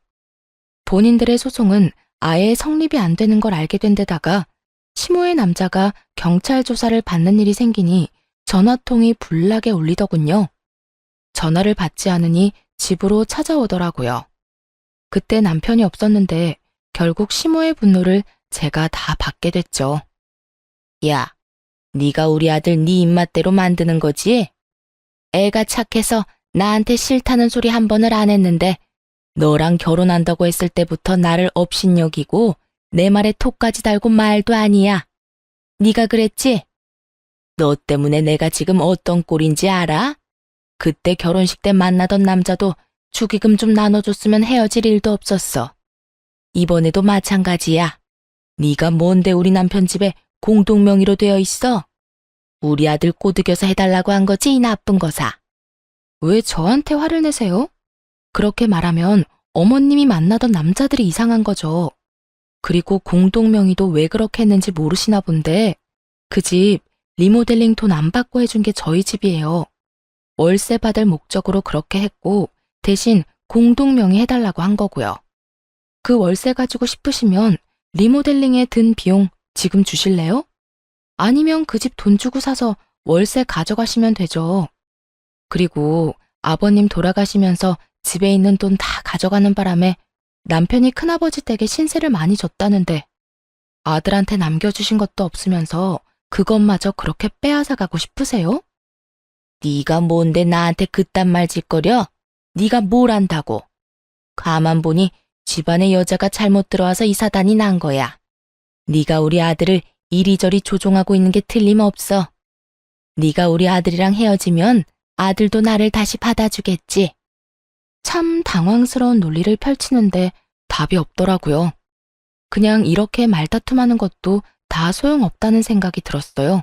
본인들의 소송은 아예 성립이 안 되는 걸 알게 된 데다가 시모의 남자가 경찰 조사를 받는 일이 생기니 전화통이 불나게 울리더군요. 전화를 받지 않으니 집으로 찾아오더라고요. 그때 남편이 없었는데 결국 시모의 분노를 제가 다 받게 됐죠. 야, 네가 우리 아들 네 입맛대로 만드는 거지? 애가 착해서 나한테 싫다는 소리 한 번을 안 했는데 너랑 결혼한다고 했을 때부터 나를 업신여기고 내 말에 톡까지 달고 말도 아니야. 네가 그랬지? 너 때문에 내가 지금 어떤 꼴인지 알아? 그때 결혼식 때 만나던 남자도 축의금 좀 나눠줬으면 헤어질 일도 없었어. 이번에도 마찬가지야. 네가 뭔데 우리 남편 집에 공동명의로 되어 있어? 우리 아들 꼬드겨서 해달라고 한 거지, 이 나쁜 거사. 왜 저한테 화를 내세요? 그렇게 말하면 어머님이 만나던 남자들이 이상한 거죠. 그리고 공동명의도 왜 그렇게 했는지 모르시나 본데 그 집 리모델링 돈 안 받고 해준 게 저희 집이에요. 월세 받을 목적으로 그렇게 했고 대신 공동명의 해달라고 한 거고요. 그 월세 가지고 싶으시면 리모델링에 든 비용 지금 주실래요? 아니면 그 집 돈 주고 사서 월세 가져가시면 되죠. 그리고 아버님 돌아가시면서 집에 있는 돈 다 가져가는 바람에 남편이 큰아버지 댁에 신세를 많이 졌다는데 아들한테 남겨주신 것도 없으면서 그것마저 그렇게 빼앗아 가고 싶으세요? 네가 뭔데 나한테 그딴 말 짓거려? 네가 뭘 안다고? 가만 보니 집안에 여자가 잘못 들어와서 이 사단이 난 거야. 네가 우리 아들을 이리저리 조종하고 있는 게 틀림없어. 네가 우리 아들이랑 헤어지면 아들도 나를 다시 받아주겠지. 참 당황스러운 논리를 펼치는데 답이 없더라고요. 그냥 이렇게 말다툼하는 것도 다 소용없다는 생각이 들었어요.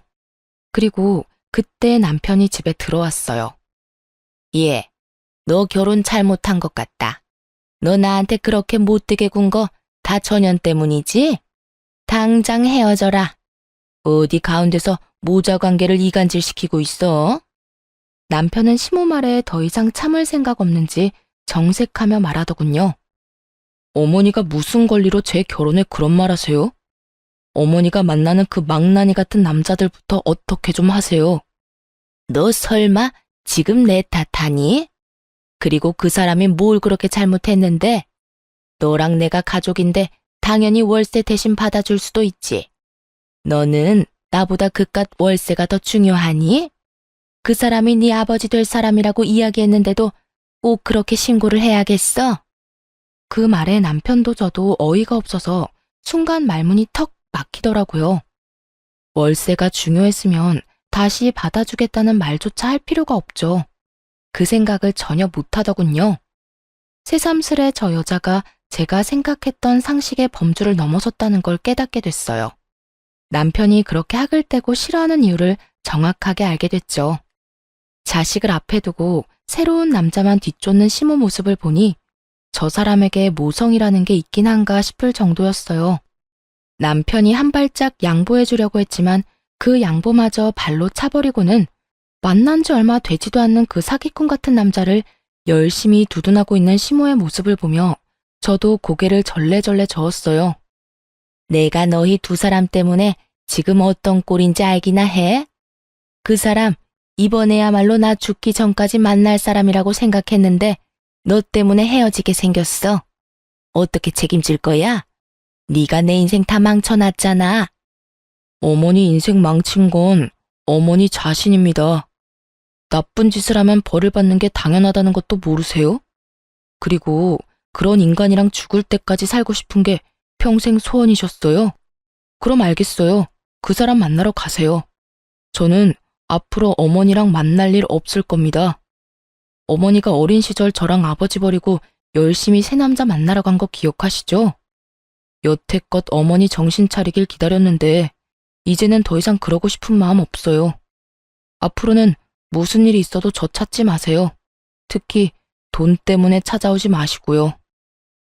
그리고 그때 남편이 집에 들어왔어요. 예, 너 결혼 잘못한 것 같다. 너 나한테 그렇게 못되게 군 거 다 전현 때문이지? 당장 헤어져라. 어디 가운데서 모자 관계를 이간질시키고 있어? 남편은 시모 말에 더 이상 참을 생각 없는지 정색하며 말하더군요. 어머니가 무슨 권리로 제 결혼에 그런 말 하세요? 어머니가 만나는 그 망나니 같은 남자들부터 어떻게 좀 하세요. 너 설마 지금 내 탓하니? 그리고 그 사람이 뭘 그렇게 잘못했는데? 너랑 내가 가족인데 당연히 월세 대신 받아줄 수도 있지. 너는 나보다 그깟 월세가 더 중요하니? 그 사람이 네 아버지 될 사람이라고 이야기했는데도 꼭 그렇게 신고를 해야겠어? 그 말에 남편도 저도 어이가 없어서 순간 말문이 턱 막히더라고요. 월세가 중요했으면 다시 받아주겠다는 말조차 할 필요가 없죠. 그 생각을 전혀 못하더군요. 새삼스레 저 여자가 제가 생각했던 상식의 범주를 넘어섰다는 걸 깨닫게 됐어요. 남편이 그렇게 학을 떼고 싫어하는 이유를 정확하게 알게 됐죠. 자식을 앞에 두고 새로운 남자만 뒤쫓는 시모 모습을 보니 저 사람에게 모성이라는 게 있긴 한가 싶을 정도였어요. 남편이 한 발짝 양보해 주려고 했지만 그 양보마저 발로 차버리고는 만난 지 얼마 되지도 않는 그 사기꾼 같은 남자를 열심히 두둔하고 있는 시모의 모습을 보며 저도 고개를 절레절레 저었어요. 내가 너희 두 사람 때문에 지금 어떤 꼴인지 알기나 해? 그 사람 이번에야말로 나 죽기 전까지 만날 사람이라고 생각했는데 너 때문에 헤어지게 생겼어. 어떻게 책임질 거야? 네가 내 인생 다 망쳐놨잖아. 어머니 인생 망친 건 어머니 자신입니다. 나쁜 짓을 하면 벌을 받는 게 당연하다는 것도 모르세요? 그리고 그런 인간이랑 죽을 때까지 살고 싶은 게 평생 소원이셨어요? 그럼 알겠어요. 그 사람 만나러 가세요. 저는 앞으로 어머니랑 만날 일 없을 겁니다. 어머니가 어린 시절 저랑 아버지 버리고 열심히 새 남자 만나러 간 거 기억하시죠? 여태껏 어머니 정신 차리길 기다렸는데 이제는 더 이상 그러고 싶은 마음 없어요. 앞으로는 무슨 일이 있어도 저 찾지 마세요. 특히 돈 때문에 찾아오지 마시고요.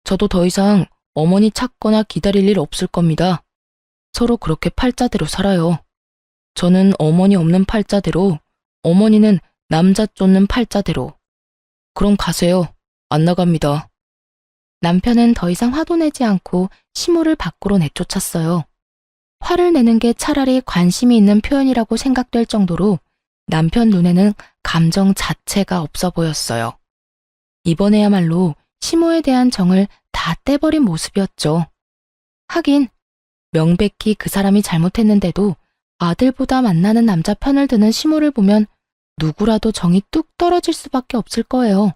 저도 더 이상 어머니 찾거나 기다릴 일 없을 겁니다. 서로 그렇게 팔자대로 살아요. 저는 어머니 없는 팔자대로, 어머니는 남자 쫓는 팔자대로. 그럼 가세요. 안 나갑니다. 남편은 더 이상 화도 내지 않고 시모를 밖으로 내쫓았어요. 화를 내는 게 차라리 관심이 있는 표현이라고 생각될 정도로 남편 눈에는 감정 자체가 없어 보였어요. 이번에야말로 시모에 대한 정을 다 떼버린 모습이었죠. 하긴 명백히 그 사람이 잘못했는데도 아들보다 만나는 남자 편을 드는 시모를 보면 누구라도 정이 뚝 떨어질 수밖에 없을 거예요.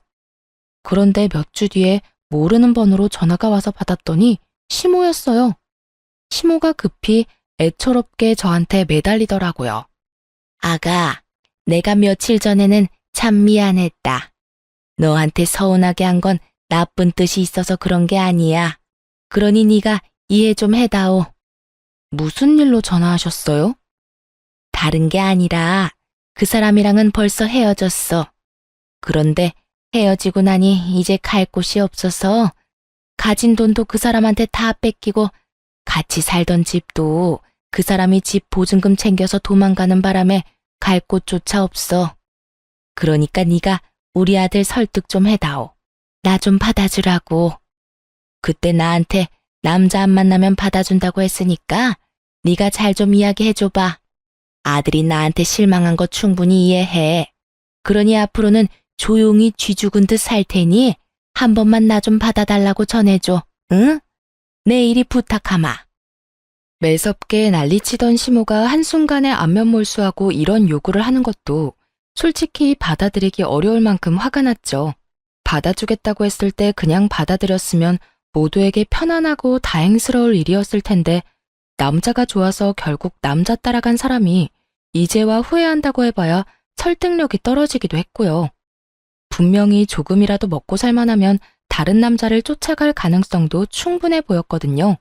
그런데 몇 주 뒤에 모르는 번호로 전화가 와서 받았더니 시모였어요. 시모가 급히 애처롭게 저한테 매달리더라고요. 아가, 내가 며칠 전에는 참 미안했다. 너한테 서운하게 한 건 나쁜 뜻이 있어서 그런 게 아니야. 그러니 네가 이해 좀 해다오. 무슨 일로 전화하셨어요? 다른 게 아니라 그 사람이랑은 벌써 헤어졌어. 그런데 헤어지고 나니 이제 갈 곳이 없어서 가진 돈도 그 사람한테 다 뺏기고 같이 살던 집도 그 사람이 집 보증금 챙겨서 도망가는 바람에 갈 곳조차 없어. 그러니까 네가 우리 아들 설득 좀 해다오. 나 좀 받아주라고. 그때 나한테 남자 안 만나면 받아준다고 했으니까 네가 잘 좀 이야기해줘봐. 아들이 나한테 실망한 거 충분히 이해해. 그러니 앞으로는 조용히 쥐 죽은 듯 살 테니 한 번만 나 좀 받아달라고 전해줘. 응? 내일이 부탁하마. 매섭게 난리치던 시모가 한순간에 안면몰수하고 이런 요구를 하는 것도 솔직히 받아들이기 어려울 만큼 화가 났죠. 받아주겠다고 했을 때 그냥 받아들였으면 모두에게 편안하고 다행스러울 일이었을 텐데 남자가 좋아서 결국 남자 따라간 사람이 이제와 후회한다고 해봐야 설득력이 떨어지기도 했고요. 분명히 조금이라도 먹고 살만하면 다른 남자를 쫓아갈 가능성도 충분해 보였거든요.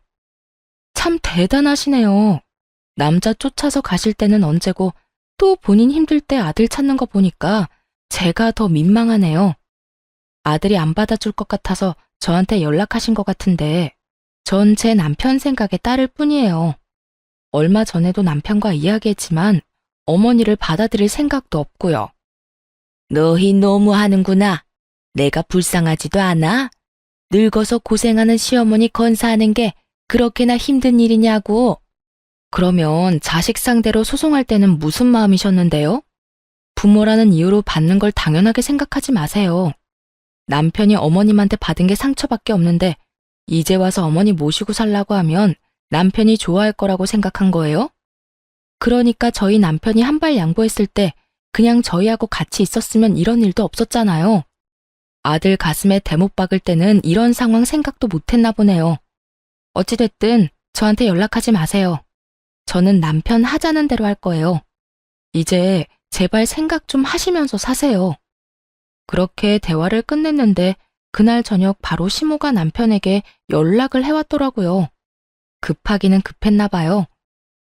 참 대단하시네요. 남자 쫓아서 가실 때는 언제고 또 본인 힘들 때 아들 찾는 거 보니까 제가 더 민망하네요. 아들이 안 받아줄 것 같아서 저한테 연락하신 것 같은데 전 제 남편 생각에 따를 뿐이에요. 얼마 전에도 남편과 이야기했지만 어머니를 받아들일 생각도 없고요. 너희 너무하는구나. 내가 불쌍하지도 않아? 늙어서 고생하는 시어머니 건사하는 게 그렇게나 힘든 일이냐고. 그러면 자식 상대로 소송할 때는 무슨 마음이셨는데요? 부모라는 이유로 받는 걸 당연하게 생각하지 마세요. 남편이 어머님한테 받은 게 상처밖에 없는데 이제 와서 어머니 모시고 살라고 하면 남편이 좋아할 거라고 생각한 거예요? 그러니까 저희 남편이 한 발 양보했을 때 그냥 저희하고 같이 있었으면 이런 일도 없었잖아요. 아들 가슴에 대못 박을 때는 이런 상황 생각도 못했나 보네요. 어찌됐든 저한테 연락하지 마세요. 저는 남편 하자는 대로 할 거예요. 이제 제발 생각 좀 하시면서 사세요. 그렇게 대화를 끝냈는데 그날 저녁 바로 시모가 남편에게 연락을 해왔더라고요. 급하기는 급했나 봐요.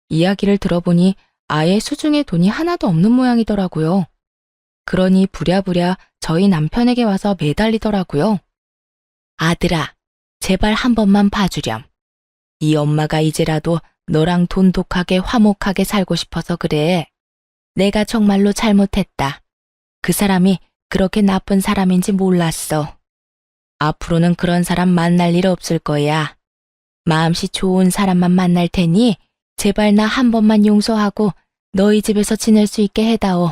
이야기를 들어보니 아예 수중에 돈이 하나도 없는 모양이더라고요. 그러니 부랴부랴 저희 남편에게 와서 매달리더라고요. 아들아, 제발 한 번만 봐주렴. 이 엄마가 이제라도 너랑 돈독하게 화목하게 살고 싶어서 그래. 내가 정말로 잘못했다. 그 사람이 그렇게 나쁜 사람인지 몰랐어. 앞으로는 그런 사람 만날 일 없을 거야. 마음씨 좋은 사람만 만날 테니 제발 나 한 번만 용서하고 너희 집에서 지낼 수 있게 해다오.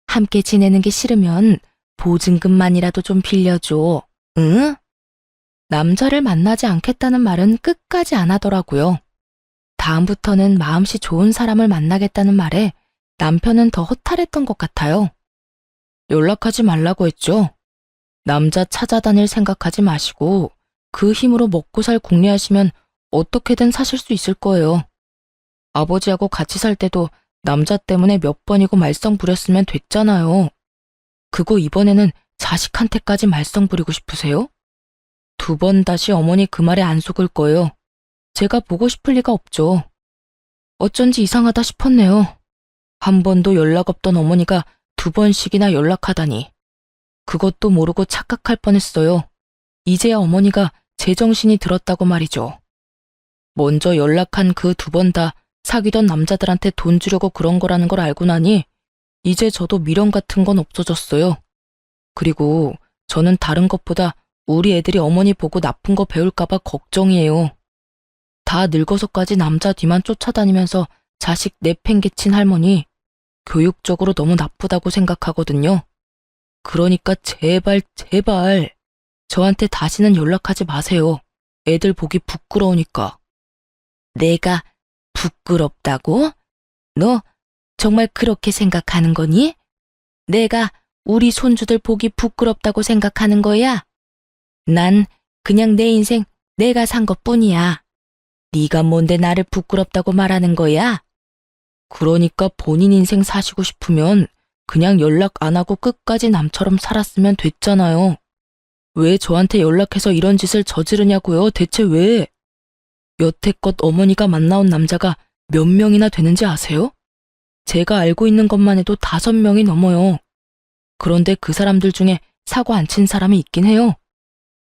함께 지내는 게 싫으면 보증금만이라도 좀 빌려줘. 응? 남자를 만나지 않겠다는 말은 끝까지 안 하더라고요. 다음부터는 마음씨 좋은 사람을 만나겠다는 말에 남편은 더 허탈했던 것 같아요. 연락하지 말라고 했죠. 남자 찾아다닐 생각하지 마시고 그 힘으로 먹고 살 궁리하시면 어떻게든 사실 수 있을 거예요. 아버지하고 같이 살 때도 남자 때문에 몇 번이고 말썽 부렸으면 됐잖아요. 그거 이번에는 자식한테까지 말썽 부리고 싶으세요? 두 번 다시 어머니 그 말에 안 속을 거예요. 제가 보고 싶을 리가 없죠. 어쩐지 이상하다 싶었네요. 한 번도 연락 없던 어머니가 2번씩이나 연락하다니. 그것도 모르고 착각할 뻔했어요. 이제야 어머니가 제정신이 들었다고 말이죠. 먼저 연락한 그 2번 다 사귀던 남자들한테 돈 주려고 그런 거라는 걸 알고 나니 이제 저도 미련 같은 건 없어졌어요. 그리고 저는 다른 것보다 우리 애들이 어머니 보고 나쁜 거 배울까봐 걱정이에요. 다 늙어서까지 남자 뒤만 쫓아다니면서 자식 내팽개친 할머니, 교육적으로 너무 나쁘다고 생각하거든요. 그러니까 제발 저한테 다시는 연락하지 마세요. 애들 보기 부끄러우니까. 내가 부끄럽다고? 너 정말 그렇게 생각하는 거니? 내가 우리 손주들 보기 부끄럽다고 생각하는 거야? 난 그냥 내 인생 내가 산 것뿐이야. 네가 뭔데 나를 부끄럽다고 말하는 거야? 그러니까 본인 인생 사시고 싶으면 그냥 연락 안 하고 끝까지 남처럼 살았으면 됐잖아요. 왜 저한테 연락해서 이런 짓을 저지르냐고요? 대체 왜? 여태껏 어머니가 만나온 남자가 몇 명이나 되는지 아세요? 제가 알고 있는 것만 해도 5명이 넘어요. 그런데 그 사람들 중에 사고 안 친 사람이 있긴 해요.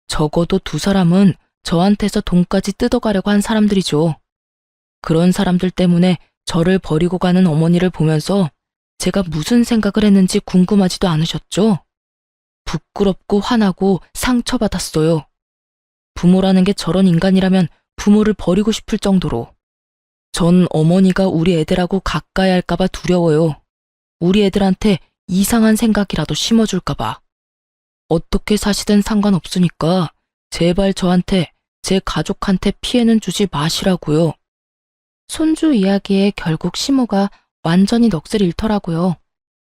적어도 2사람은 저한테서 돈까지 뜯어가려고 한 사람들이죠. 그런 사람들 때문에 저를 버리고 가는 어머니를 보면서 제가 무슨 생각을 했는지 궁금하지도 않으셨죠? 부끄럽고 화나고 상처받았어요. 부모라는 게 저런 인간이라면 부모를 버리고 싶을 정도로. 전 어머니가 우리 애들하고 가까이 할까봐 두려워요. 우리 애들한테 이상한 생각이라도 심어줄까봐. 어떻게 사시든 상관없으니까 제발 저한테, 제 가족한테 피해는 주지 마시라고요. 손주 이야기에 결국 시모가 완전히 넋을 잃더라고요.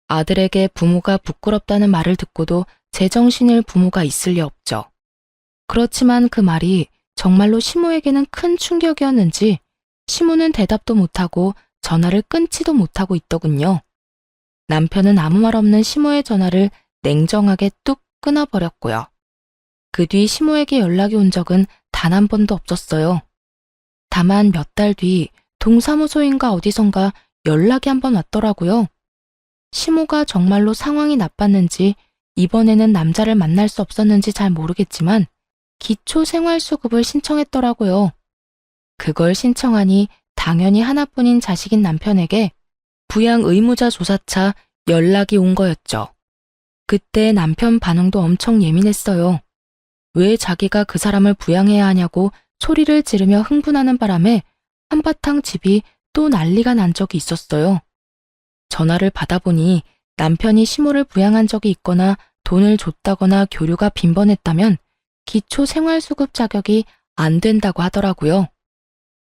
아들에게 부모가 부끄럽다는 말을 듣고도 제정신일 부모가 있을 리 없죠. 그렇지만 그 말이 정말로 시모에게는 큰 충격이었는지 시모는 대답도 못하고 전화를 끊지도 못하고 있더군요. 남편은 아무 말 없는 시모의 전화를 냉정하게 뚝 끊어버렸고요. 그 뒤 시모에게 연락이 온 적은 단 한 번도 없었어요. 다만 몇 달 뒤 동사무소인가 어디선가 연락이 한 번 왔더라고요. 시모가 정말로 상황이 나빴는지 이번에는 남자를 만날 수 없었는지 잘 모르겠지만 기초생활수급을 신청했더라고요. 그걸 신청하니 당연히 하나뿐인 자식인 남편에게 부양 의무자 조사차 연락이 온 거였죠. 그때 남편 반응도 엄청 예민했어요. 왜 자기가 그 사람을 부양해야 하냐고 소리를 지르며 흥분하는 바람에 한바탕 집이 또 난리가 난 적이 있었어요. 전화를 받아보니 남편이 시모를 부양한 적이 있거나 돈을 줬다거나 교류가 빈번했다면 기초생활수급 자격이 안 된다고 하더라고요.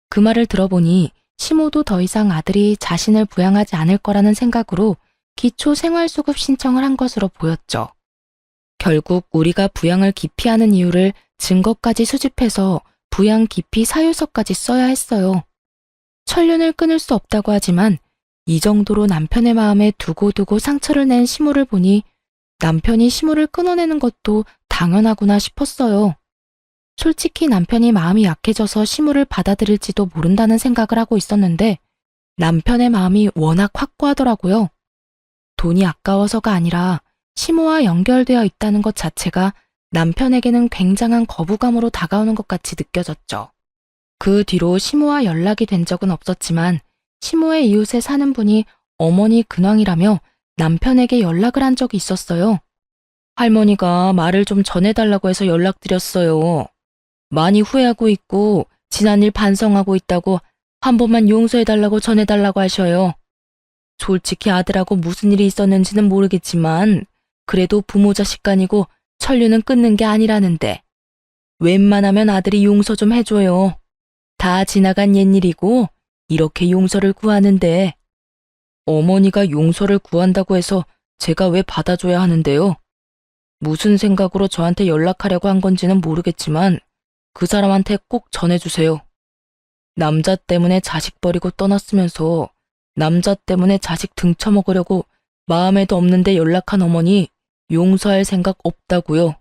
그 말을 들어보니 시모도 더 이상 아들이 자신을 부양하지 않을 거라는 생각으로 기초생활수급 신청을 한 것으로 보였죠. 결국 우리가 부양을 기피하는 이유를 증거까지 수집해서 부양 기피 사유서까지 써야 했어요. 천륜을 끊을 수 없다고 하지만 이 정도로 남편의 마음에 두고두고 상처를 낸 시모를 보니 남편이 시모를 끊어내는 것도 당연하구나 싶었어요. 솔직히 남편이 마음이 약해져서 시모를 받아들일지도 모른다는 생각을 하고 있었는데 남편의 마음이 워낙 확고하더라고요. 돈이 아까워서가 아니라 시모와 연결되어 있다는 것 자체가 남편에게는 굉장한 거부감으로 다가오는 것 같이 느껴졌죠. 그 뒤로 시모와 연락이 된 적은 없었지만 시모의 이웃에 사는 분이 어머니 근황이라며 남편에게 연락을 한 적이 있었어요. 할머니가 말을 좀 전해달라고 해서 연락드렸어요. 많이 후회하고 있고 지난 일 반성하고 있다고 한 번만 용서해달라고 전해달라고 하셔요. 솔직히 아들하고 무슨 일이 있었는지는 모르겠지만 그래도 부모 자식 간이고 천류는 끊는 게 아니라는데 웬만하면 아들이 용서 좀 해줘요. 다 지나간 옛일이고 이렇게 용서를 구하는데 어머니가 용서를 구한다고 해서 제가 왜 받아줘야 하는데요? 무슨 생각으로 저한테 연락하려고 한 건지는 모르겠지만 그 사람한테 꼭 전해주세요. 남자 때문에 자식 버리고 떠났으면서 남자 때문에 자식 등쳐먹으려고 마음에도 없는데 연락한 어머니 용서할 생각 없다고요.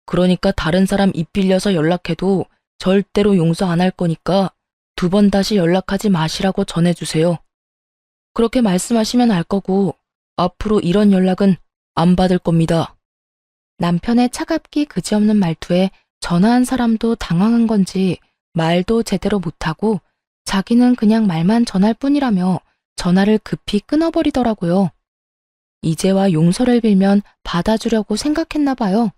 그러니까 다른 사람 입 빌려서 연락해도 절대로 용서 안 할 거니까 2번 다시 연락하지 마시라고 전해주세요. 그렇게 말씀하시면 알 거고 앞으로 이런 연락은 안 받을 겁니다. 남편의 차갑기 그지없는 말투에 전화한 사람도 당황한 건지 말도 제대로 못하고 자기는 그냥 말만 전할 뿐이라며 전화를 급히 끊어버리더라고요. 이제와 용서를 빌면 받아주려고 생각했나 봐요.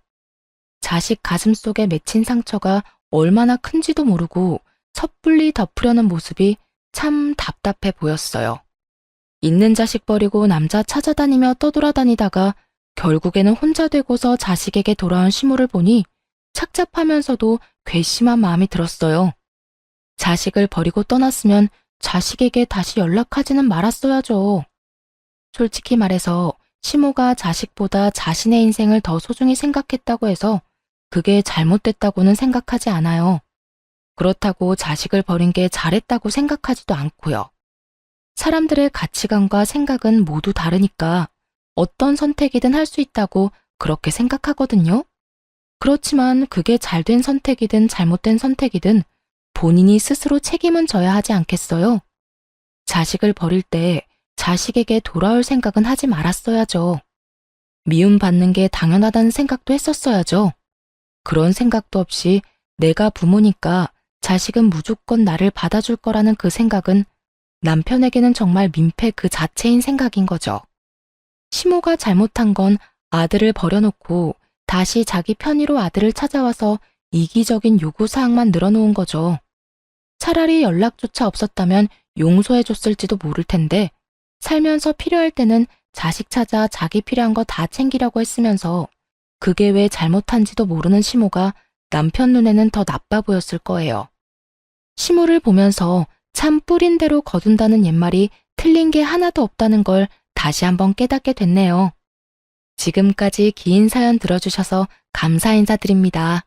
자식 가슴 속에 맺힌 상처가 얼마나 큰지도 모르고 섣불리 덮으려는 모습이 참 답답해 보였어요. 있는 자식 버리고 남자 찾아다니며 떠돌아다니다가 결국에는 혼자 되고서 자식에게 돌아온 시모를 보니 착잡하면서도 괘씸한 마음이 들었어요. 자식을 버리고 떠났으면 자식에게 다시 연락하지는 말았어야죠. 솔직히 말해서 시모가 자식보다 자신의 인생을 더 소중히 생각했다고 해서 그게 잘못됐다고는 생각하지 않아요. 그렇다고 자식을 버린 게 잘했다고 생각하지도 않고요. 사람들의 가치관과 생각은 모두 다르니까 어떤 선택이든 할 수 있다고 그렇게 생각하거든요. 그렇지만 그게 잘된 선택이든 잘못된 선택이든 본인이 스스로 책임은 져야 하지 않겠어요? 자식을 버릴 때 자식에게 돌아올 생각은 하지 말았어야죠. 미움받는 게 당연하다는 생각도 했었어야죠. 그런 생각도 없이 내가 부모니까 자식은 무조건 나를 받아줄 거라는 그 생각은 남편에게는 정말 민폐 그 자체인 생각인 거죠. 시모가 잘못한 건 아들을 버려놓고 다시 자기 편의로 아들을 찾아와서 이기적인 요구사항만 늘어놓은 거죠. 차라리 연락조차 없었다면 용서해줬을지도 모를 텐데 살면서 필요할 때는 자식 찾아 자기 필요한 거 다 챙기려고 했으면서 그게 왜 잘못한지도 모르는 시모가 남편 눈에는 더 나빠 보였을 거예요. 시모를 보면서 참 뿌린 대로 거둔다는 옛말이 틀린 게 하나도 없다는 걸 다시 한번 깨닫게 됐네요. 지금까지 긴 사연 들어주셔서 감사 인사드립니다.